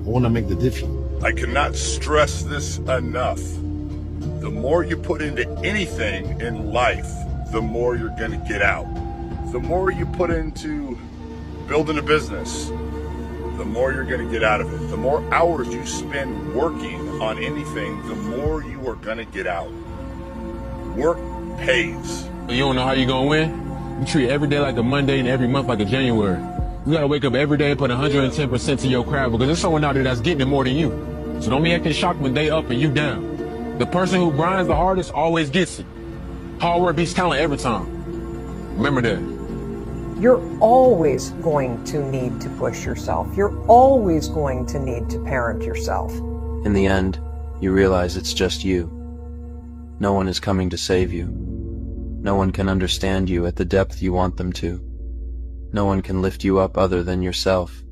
I want to make the difference. I cannot stress this enough. The more you put into anything in life, the more you're going to get out. the more you put into building a business, the more you're going to get out of it. The more hours you spend working on anything, the more you are going to get out. Work pays. You don't know how you're going to win? You treat every day like a Monday and every month like a January. You got to wake up every day and put 110% to your craft because there's someone out there that's getting it more than you. So don't be acting shocked when they up and you down. The person who grinds the hardest always gets it. Hard work beats talent every time. Remember that. You're always going to need to push yourself. You're always going to need to parent yourself. In the end, you realize it's just you. No one is coming to save you. No one can understand you at the depth you want them to. No one can lift you up other than yourself.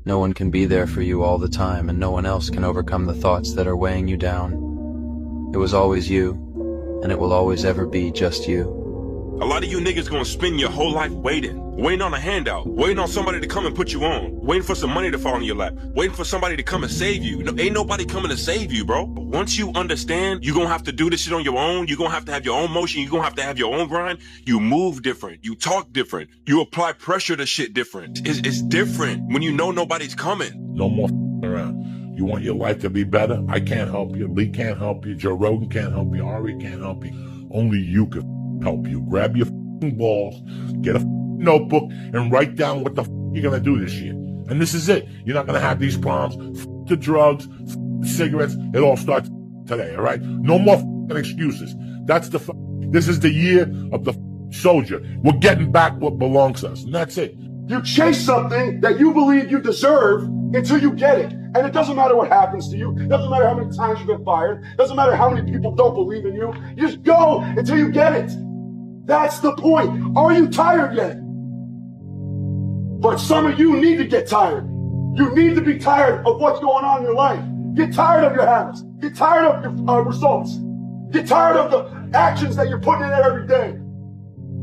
No one can be there for you all the time, and no one else can overcome the thoughts that are weighing you down. It was always you, and it will always ever be just you. A lot of you niggas gonna spend your whole life waiting on a handout, waiting on somebody to come and put you on, waiting for some money to fall in your lap, waiting for somebody to come and save you. No, ain't nobody coming to save you, bro. Once you understand you're gonna have to do this shit on your own, you're gonna have to have your own motion, you're gonna have to have your own grind, you move different, you talk different, you apply pressure to shit different. It's different when you know nobody's coming. No more around. You want your life to be better? I can't help you. Lee can't help you. Joe Rogan can't help you. Ari can't help you. Only you can help you. Grab your balls, get a notebook, and write down what the you're gonna do this year. And this is it. You're not gonna have these problems. The drugs, cigarettes. It all starts today. All right. No more excuses. That's the. This is the year of the soldier. We're getting back what belongs to us, and that's it. You chase something that you believe you deserve until you get it. And it doesn't matter what happens to you. It doesn't matter how many times you've been fired. It doesn't matter how many people don't believe in you. You just go until you get it. That's the point. Are you tired yet? But some of you need to get tired. You need to be tired of what's going on in your life. Get tired of your habits. Get tired of your results. Get tired of the actions that you're putting in there every day.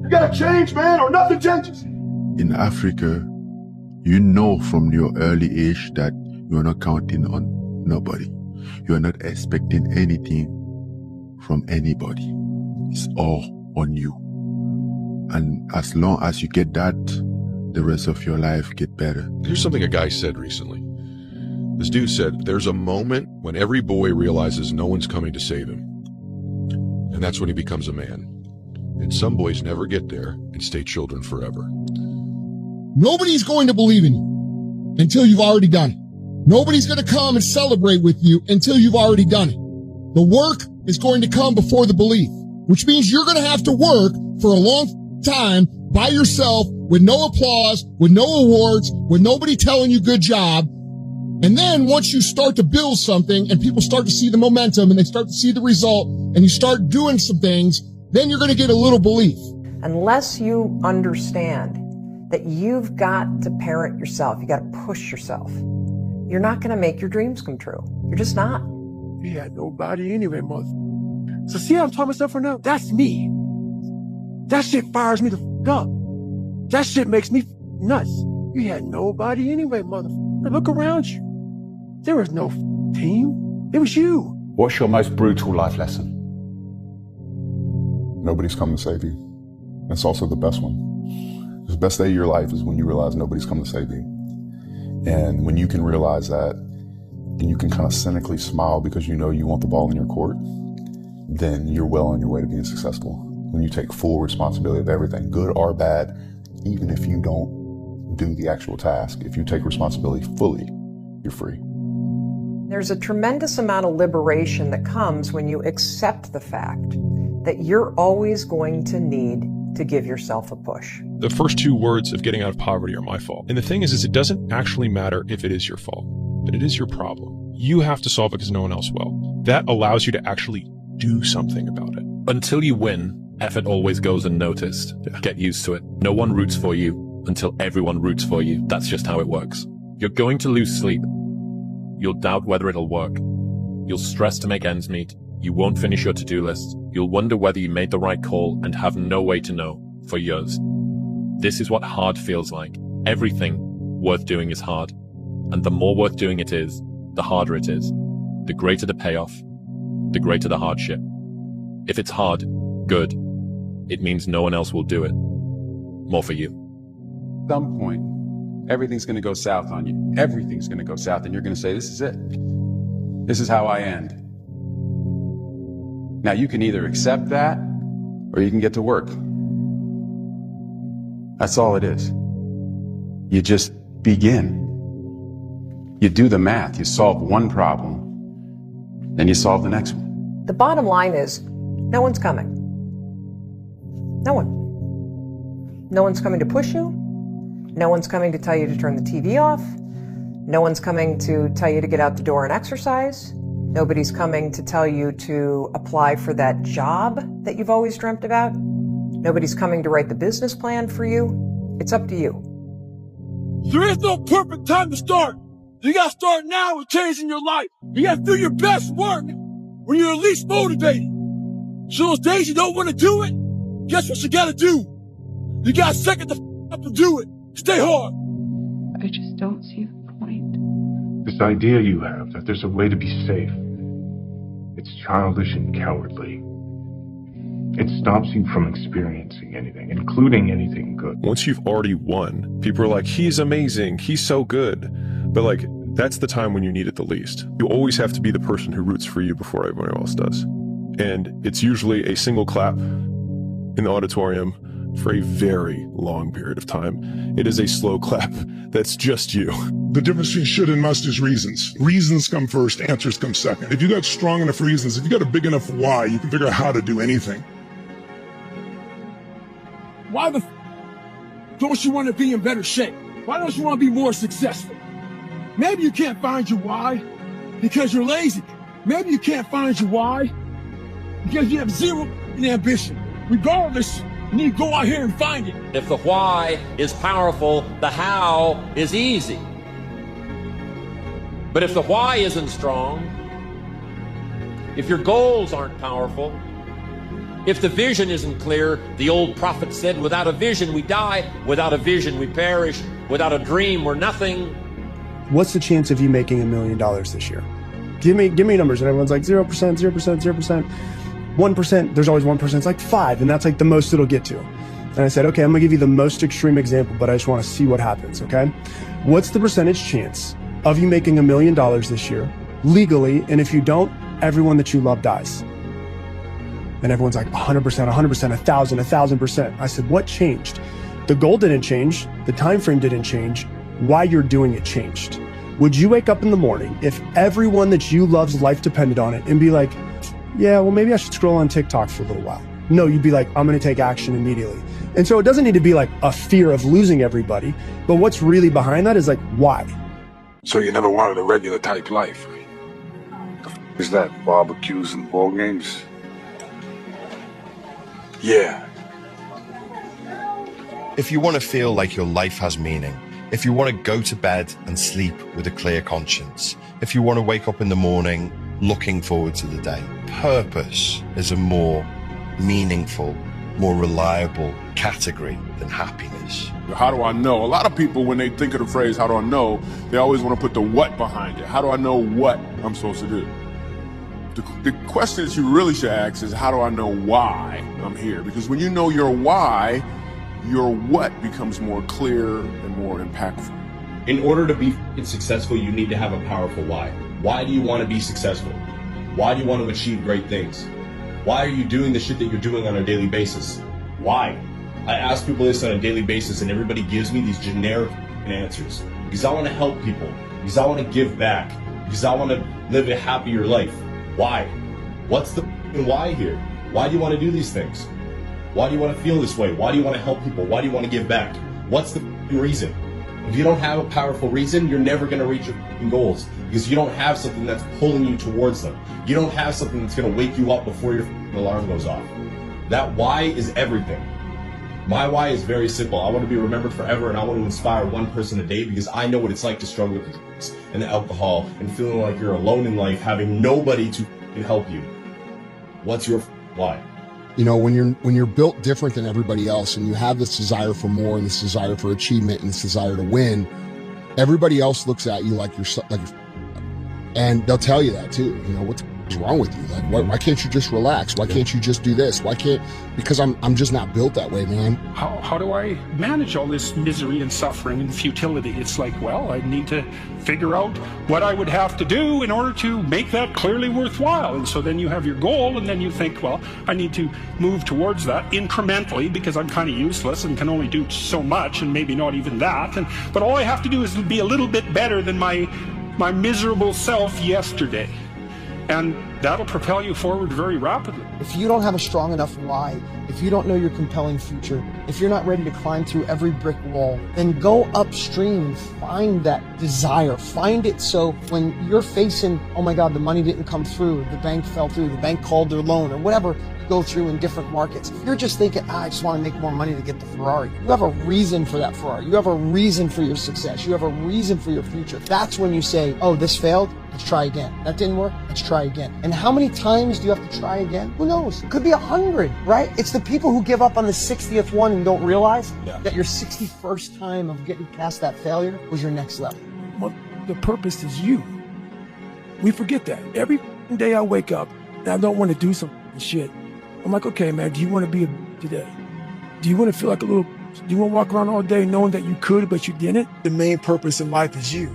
You gotta change, man, or nothing changes. In Africa, you know from your early age that you're not counting on nobody. You're not expecting anything from anybody. It's all on you. And as long as you get that, the rest of your life get better. Here's something a guy said recently. This dude said, there's a moment when every boy realizes no one's coming to save him. And that's when he becomes a man. And some boys never get there and stay children forever. Nobody's going to believe in you until you've already done it. Nobody's going to come and celebrate with you until you've already done it. The work is going to come before the belief, which means you're going to have to work for a long time by yourself with no applause, with no awards, with nobody telling you good job. And then once you start to build something and people start to see the momentum and they start to see the result and you start doing some things, then you're going to get a little belief. Unless you understand that you've got to parent yourself, you got to push yourself, you're not going to make your dreams come true. You're just not. You had nobody anyway, mother. So see how I'm talking myself right now? That's me. That shit fires me the f*** up. That shit makes me nuts. You had nobody anyway, motherfucker. Look around you. There was no team. It was you. What's your most brutal life lesson? Nobody's coming to save you. That's also the best one. The best day of your life is when you realize nobody's coming to save you. And when you can realize that, and you can kind of cynically smile because you know you want the ball in your court, then you're well on your way to being successful. When you take full responsibility of everything, good or bad, even if you don't do the actual task, if you take responsibility fully, you're free. There's a tremendous amount of liberation that comes when you accept the fact that you're always going to need to give yourself a push. The first two words of getting out of poverty are my fault. And the thing is it doesn't actually matter if it is your fault, but it is your problem. You have to solve it because no one else will. That allows you to actually do something about it. Until you win, effort always goes unnoticed. Get used to it. No one roots for you until everyone roots for you. That's just how it works. You're going to lose sleep. You'll doubt whether it'll work. You'll stress to make ends meet. You won't finish your to-do list. You'll wonder whether you made the right call and have no way to know for years. This is what hard feels like. Everything worth doing is hard. And the more worth doing it is, the harder it is. The greater the payoff, the greater the hardship. If it's hard, good. It means no one else will do it. Well, for you. At some point, everything's going to go south on you. Everything's going to go south, and you're going to say, this is it. This is how I end. Now, you can either accept that, or you can get to work. That's all it is. You just begin. You do the math. You solve one problem, then you solve the next one. The bottom line is, no one's coming. No one. No one's coming to push you. No one's coming to tell you to turn the TV off. No one's coming to tell you to get out the door and exercise. Nobody's coming to tell you to apply for that job that you've always dreamt about. Nobody's coming to write the business plan for you. It's up to you. There is no perfect time to start. You gotta start now with changing your life. You gotta do your best work when you're least motivated. So those days you don't want to do it, guess what you gotta do? You gotta second the up and do it. Stay hard. I just don't see the point. This idea you have that there's a way to be safe, it's childish and cowardly. It stops you from experiencing anything, including anything good. Once you've already won, people are like, he's amazing, he's so good. But like, that's the time when you need it the least. You always have to be the person who roots for you before everyone else does. And it's usually a single clap in the auditorium for a very long period of time. It is a slow clap that's just you. The difference between should and must is reasons. Reasons come first, answers come second. If you got strong enough reasons, if you got a big enough why, you can figure out how to do anything. Why the don't you want to be in better shape? Why don't you want to be more successful? Maybe you can't find your why because you're lazy. Maybe you can't find your why because you have zero ambition. Regardless, you need to go out here and find it. If the why is powerful, the how is easy. But if the why isn't strong, if your goals aren't powerful, if the vision isn't clear, the old prophet said, without a vision we die, without a vision we perish, without a dream we're nothing. What's the chance of you making $1 million this year? Give me numbers. And everyone's like 0%, 0%, 0%. 1%, there's always 1%, it's like 5, and that's like the most it'll get to. And I said, okay, I'm gonna give you the most extreme example, but I just wanna see what happens, okay? What's the percentage chance of you making $1 million this year, legally, and if you don't, everyone that you love dies? And everyone's like 100%, 100%, 1,000, 1,000%. I said, what changed? The goal didn't change, the time frame didn't change, why you're doing it changed. Would you wake up in the morning if everyone that you love's life depended on it and be like, yeah, well, maybe I should scroll on TikTok for a little while? No, you'd be like, I'm going to take action immediately. And so it doesn't need to be like a fear of losing everybody, but what's really behind that is like, why? So you never wanted a regular type life? Is that barbecues and ball games? Yeah. If you want to feel like your life has meaning, if you want to go to bed and sleep with a clear conscience, if you want to wake up in the morning looking forward to the day, purpose is a more meaningful, more reliable category than happiness. How do I know? A lot of people, when they think of the phrase, how do I know, they always want to put the what behind it. How do I know what I'm supposed to do? The question that you really should ask is, how do I know why I'm here? Because when you know your why, your what becomes more clear and more impactful. In order to be successful, you need to have a powerful why. Why do you want to be successful? Why do you want to achieve great things? Why are you doing the shit that you're doing on a daily basis? Why? I ask people this on a daily basis and everybody gives me these generic answers. Because I want to help people. Because I want to give back. Because I want to live a happier life. Why? What's the why here? Why do you want to do these things? Why do you want to feel this way? Why do you want to help people? Why do you want to give back? What's the reason? If you don't have a powerful reason, you're never going to reach your goals because you don't have something that's pulling you towards them. You don't have something that's going to wake you up before your alarm goes off. That why is everything. My why is very simple. I want to be remembered forever and I want to inspire one person a day because I know what it's like to struggle with the drugs and the alcohol and feeling like you're alone in life, having nobody to help you. What's your why? You know, when you're built different than everybody else and you have this desire for more and this desire for achievement and this desire to win, everybody else looks at you like you're and they'll tell you that too. You know, what's What's wrong with you? Like, why can't you just relax? Why can't you just do this? Because I'm just not built that way, man. How do I manage all this misery and suffering and futility? It's like, well, I need to figure out what I would have to do in order to make that clearly worthwhile. And so then you have your goal, and then you think, well, I need to move towards that incrementally because I'm kind of useless and can only do so much and maybe not even that. But all I have to do is be a little bit better than my miserable self yesterday. And that'll propel you forward very rapidly. If you don't have a strong enough why, if you don't know your compelling future, if you're not ready to climb through every brick wall, then go upstream and find that desire. Find it so when you're facing, oh my God, the money didn't come through, the bank fell through, the bank called their loan, or whatever you go through in different markets. If you're just thinking, I just want to make more money to get the Ferrari. You have a reason for that Ferrari. You have a reason for your success. You have a reason for your future. That's when you say, oh, this failed. Let's try again. That didn't work. Let's try again. And how many times do you have to try again? Who knows? It could be 100, right? It's the people who give up on the 60th one and don't realize that your 61st time of getting past that failure was your next level. Well, the purpose is you. We forget that. Every day I wake up and I don't want to do some shit. I'm like, okay, man, do you want to be a today? Do you want to feel like a little, do you want to walk around all day knowing that you could, but you didn't? The main purpose in life is you.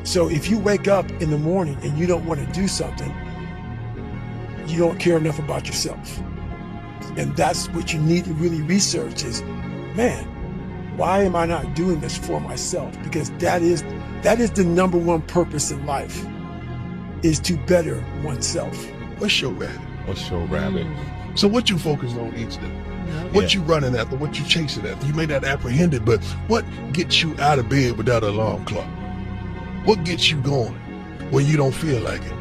So if you wake up in the morning and you don't want to do something, you don't care enough about yourself. And that's what you need to really research is, man, why am I not doing this for myself? Because that is the number one purpose in life, is to better oneself. What's your rabbit? What's your rabbit? So what you focused on each day? What you running after? What you chasing after? You may not apprehend it, but what gets you out of bed without an alarm clock? What gets you going when you don't feel like it?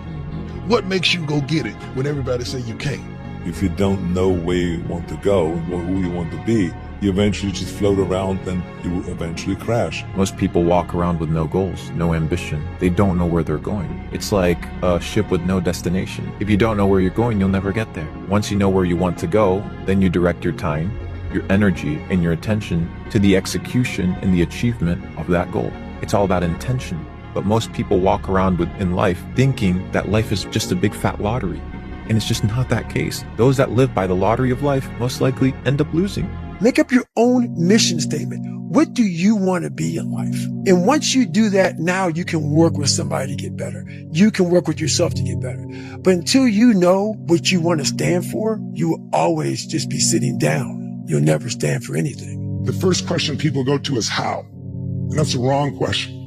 What makes you go get it when everybody say you can't? If you don't know where you want to go and who you want to be, you eventually just float around and you will eventually crash. Most people walk around with no goals, no ambition. They don't know where they're going. It's like a ship with no destination. If you don't know where you're going, you'll never get there. Once you know where you want to go, then you direct your time, your energy, and your attention to the execution and the achievement of that goal. It's all about intention. But most people walk around in life thinking that life is just a big fat lottery. And it's just not that case. Those that live by the lottery of life most likely end up losing. Make up your own mission statement. What do you want to be in life? And once you do that, now you can work with somebody to get better. You can work with yourself to get better. But until you know what you want to stand for, you will always just be sitting down. You'll never stand for anything. The first question people go to is how? And that's the wrong question.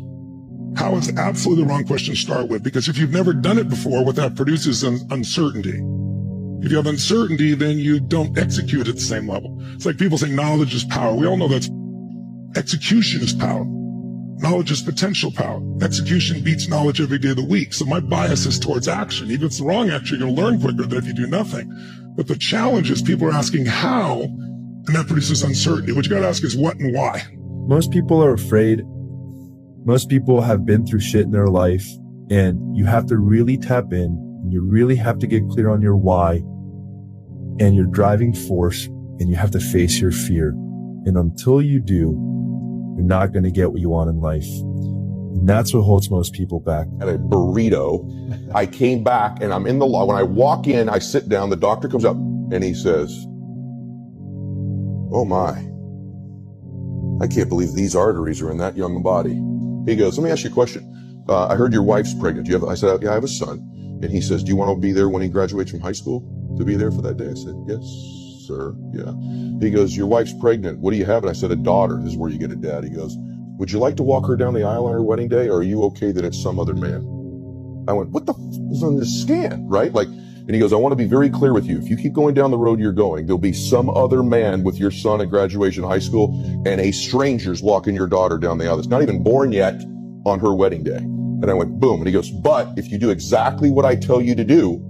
How is absolutely the wrong question to start with, because if you've never done it before, what that produces is uncertainty. If you have uncertainty, then you don't execute at the same level. It's like people say knowledge is power. We all know that execution is power. Knowledge is potential power. Execution beats knowledge every day of the week. So my bias is towards action. Even if it's the wrong action, you're going to learn quicker than if you do nothing. But the challenge is people are asking how, and that produces uncertainty. What you got to ask is what and why. Most people are afraid. Most people have been through shit in their life, and you have to really tap in, and you really have to get clear on your why and your driving force, and you have to face your fear. And until you do, you're not going to get what you want in life. And that's what holds most people back. At a burrito, I came back and I'm in the law. When I walk in, I sit down, the doctor comes up and he says, "Oh my, I can't believe these arteries are in that young body." He goes, "Let me ask you a question. I heard your wife's pregnant. I said, "Yeah, I have a son." And he says, "Do you want to be there when he graduates from high school to be there for that day?" I said, "Yes, sir. Yeah." He goes, "Your wife's pregnant. What do you have?" And I said, "A daughter. This is where you get a dad." He goes, "Would you like to walk her down the aisle on her wedding day, or are you okay that it's some other man?" I went, "What the f is on this scan?" Right? And he goes, "I want to be very clear with you. If you keep going down the road you're going, there'll be some other man with your son at graduation high school, and a stranger's walking your daughter down the aisle that's not even born yet on her wedding day." And I went, boom. And he goes, "But if you do exactly what I tell you to do,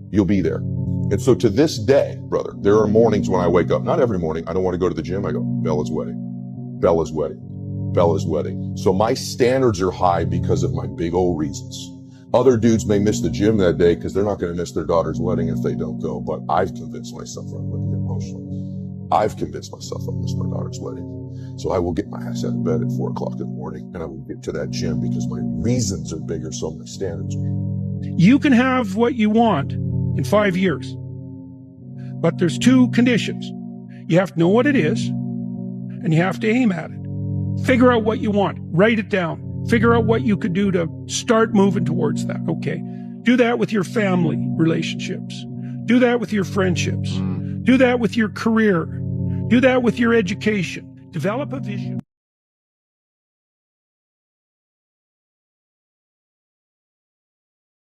you'll be there." And so to this day, brother, there are mornings when I wake up, not every morning, I don't want to go to the gym. I go, Bella's wedding, Bella's wedding, Bella's wedding. So my standards are high because of my big old reasons. Other dudes may miss the gym that day because they're not going to miss their daughter's wedding if they don't go. But I've convinced myself I'm going to get emotional. I've convinced myself I'll miss my daughter's wedding. So I will get my ass out of bed at 4 o'clock in the morning and I will get to that gym because my reasons are bigger, so my standards are. You can have what you want in 5 years. But there's 2 conditions. You have to know what it is, and you have to aim at it. Figure out what you want. Write it down. Figure out what you could do to start moving towards that. Okay. Do that with your family relationships. Do that with your friendships. Do that with your career. Do that with your education. Develop a vision.